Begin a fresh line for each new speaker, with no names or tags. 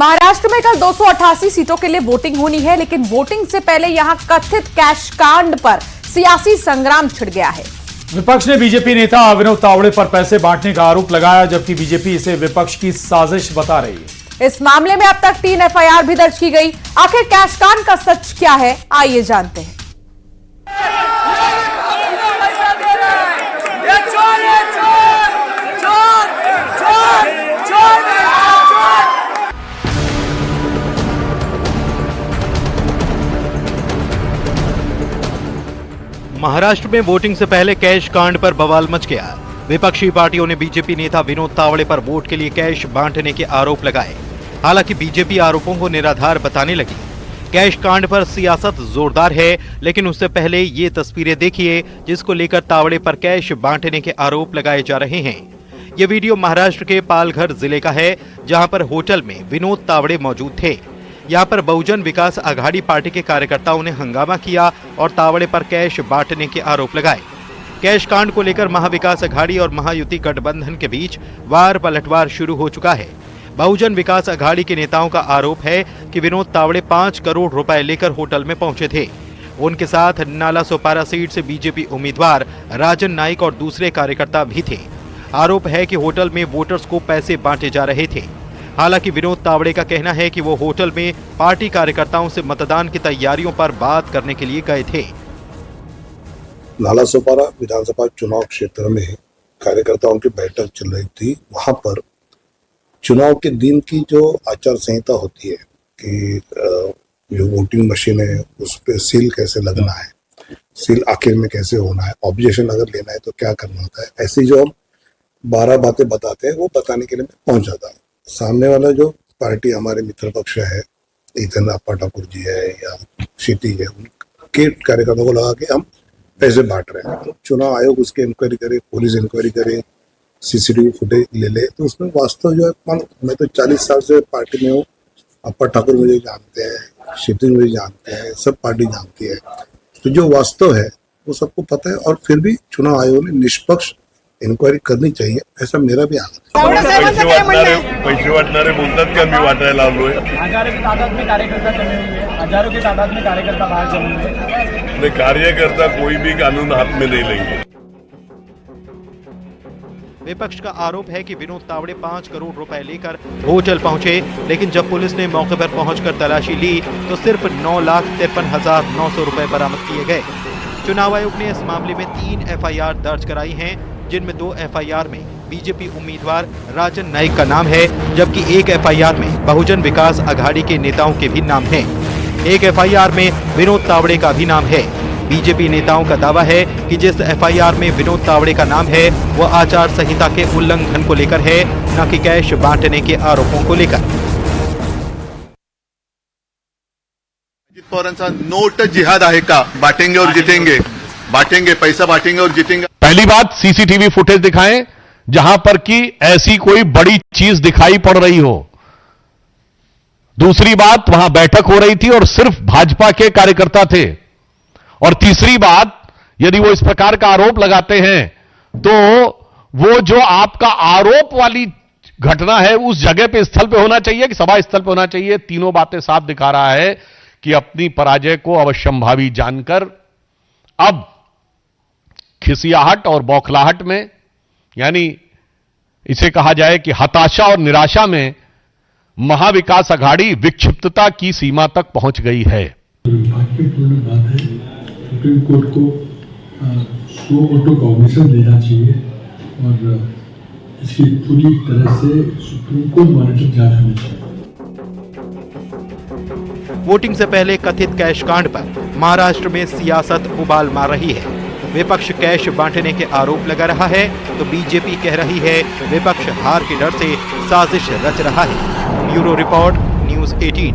महाराष्ट्र में कल 288 सीटों के लिए वोटिंग होनी है, लेकिन वोटिंग से पहले यहां कथित कैश कांड पर सियासी संग्राम छिड़ गया है।
विपक्ष ने बीजेपी नेता विनोद तावड़े पर पैसे बांटने का आरोप लगाया, जबकि बीजेपी इसे विपक्ष की साजिश बता रही है।
इस मामले में अब तक 3 एफआईआर भी दर्ज की गई। आखिर कैश कांड का सच क्या है, आइए जानते हैं।
महाराष्ट्र में वोटिंग से पहले कैश कांड पर बवाल मच गया। विपक्षी पार्टियों ने बीजेपी नेता विनोद तावड़े पर वोट के लिए कैश बांटने के आरोप लगाए। हालांकि बीजेपी आरोपों को निराधार बताने लगी। कैश कांड पर सियासत जोरदार है, लेकिन उससे पहले ये तस्वीरें देखिए जिसको लेकर तावड़े पर कैश बांटने के आरोप लगाए जा रहे हैं। ये वीडियो महाराष्ट्र के पालघर जिले का है, जहां पर होटल में विनोद तावड़े मौजूद थे। यहाँ पर बहुजन विकास आघाड़ी पार्टी के कार्यकर्ताओं ने हंगामा किया और तावड़े पर कैश बांटने के आरोप लगाए। कैश कांड को लेकर महाविकास आघाड़ी और महायुति गठबंधन के बीच वार पलटवार शुरू हो चुका है। बहुजन विकास आघाड़ी के नेताओं का आरोप है कि विनोद तावड़े 5 करोड़ रुपए लेकर होटल में पहुंचे थे। उनके साथ नाला सोपारा सीट से बीजेपी उम्मीदवार राजन नाइक और दूसरे कार्यकर्ता भी थे। आरोप है कि होटल में वोटर्स को पैसे बांटे जा रहे थे। हालांकि विनोद तावड़े का कहना है कि वो होटल में पार्टी कार्यकर्ताओं से मतदान की तैयारियों पर बात करने के लिए गए थे।
नाला सोपारा विधानसभा चुनाव क्षेत्र में कार्यकर्ताओं की बैठक चल रही थी। वहां पर चुनाव के दिन की जो आचार संहिता होती है कि जो वोटिंग मशीन है उस पर सील कैसे लगना है, सील आखिर में कैसे होना है, ऑब्जेक्शन अगर लेना है तो क्या करना होता है, ऐसी जो हम 12 बातें बताते हैं वो बताने के लिए मैं पहुंच जाता हूँ। सामने वाला जो पार्टी हमारे मित्र पक्ष है, इतन अप्पा ठाकुर जी है या क्षितिज है, उनके कार्यकर्ताओं को लगा के हम पैसे बांट रहे हैं। तो चुनाव आयोग उसके इंक्वायरी करे, पुलिस इंक्वायरी करे, सीसीटीवी फुटेज ले ले, तो उसमें वास्तव जो है, मैं तो 40 साल से पार्टी में हूँ। अप्पा ठाकुर मुझे जानते हैं, क्षितिज मुझे जानते हैं, सब पार्टी जानती है। तो जो वास्तव है वो सबको पता है, और फिर भी चुनाव आयोग ने निष्पक्ष इन्क्वायरी करनी चाहिए, ऐसा मेरा भी आग्रह है।
पैसे वाटणारे बोलतात की आम्ही वाटायला आलोय।
हजारों की तादाद में कार्यकर्ता चले हुए हैं, हजारों की तादाद में कार्यकर्ता बाहर चले हुए हैं।
कार्यकर्ता कोई भी कानून हाथ में नहीं लेंगे।
विपक्ष का आरोप है कि विनोद तावड़े 5 करोड़ रुपए लेकर होटल पहुंचे, लेकिन जब पुलिस ने मौके पर पहुंचकर तलाशी ली तो सिर्फ 9,53,900 रुपए बरामद किए गए। चुनाव आयोग ने इस मामले में 3 एफआईआर दर्ज कराई हैं, जिनमें 2 एफआईआर में बीजेपी उम्मीदवार राजन नाइक का नाम है, जबकि 1 एफआईआर में बहुजन विकास आघाड़ी के नेताओं के भी नाम हैं। 1 एफआईआर में विनोद तावड़े का भी नाम है। बीजेपी नेताओं का दावा है कि जिस एफआईआर में विनोद तावड़े का नाम है वो आचार संहिता के उल्लंघन को लेकर है, न कि कैश बांटने के आरोपों को लेकर।
अजित पवारांचा नोट जिहाद आहे का? बांटेंगे और जीतेंगे, बांटेंगे, पैसा बांटेंगे और जीतेंगे।
पहली बात, सीसीटीवी फुटेज दिखाएं जहां पर कि ऐसी कोई बड़ी चीज दिखाई पड़ रही हो। दूसरी बात, वहां बैठक हो रही थी और सिर्फ भाजपा के कार्यकर्ता थे। और तीसरी बात, यदि वो इस प्रकार का आरोप लगाते हैं तो वो जो आपका आरोप वाली घटना है उस जगह पे, स्थल पे होना चाहिए कि सभा स्थल पे होना चाहिए। तीनों बातें साफ दिखा रहा है कि अपनी पराजय को अवश्यंभावी जानकर अब खिसियाहट और बौखलाहट में, यानी इसे कहा जाए कि हताशा और निराशा में, महाविकास आघाड़ी विक्षिप्तता की सीमा तक पहुंच गई है।
दुर्भाग्यपूर्ण बात है, सुप्रीम कोर्ट को सो ऑटो कॉग्निशन देना चाहिए और इसकी पूरी तरह से सुप्रीम कोर्ट मॉनिटर जांच होनी चाहिए।
वोटिंग से पहले कथित कैश कांड पर महाराष्ट्र में सियासत उबाल मार रही है। विपक्ष कैश बांटने के आरोप लगा रहा है तो बीजेपी कह रही है विपक्ष हार के डर से साजिश रच रहा है। Bureau report, news 18।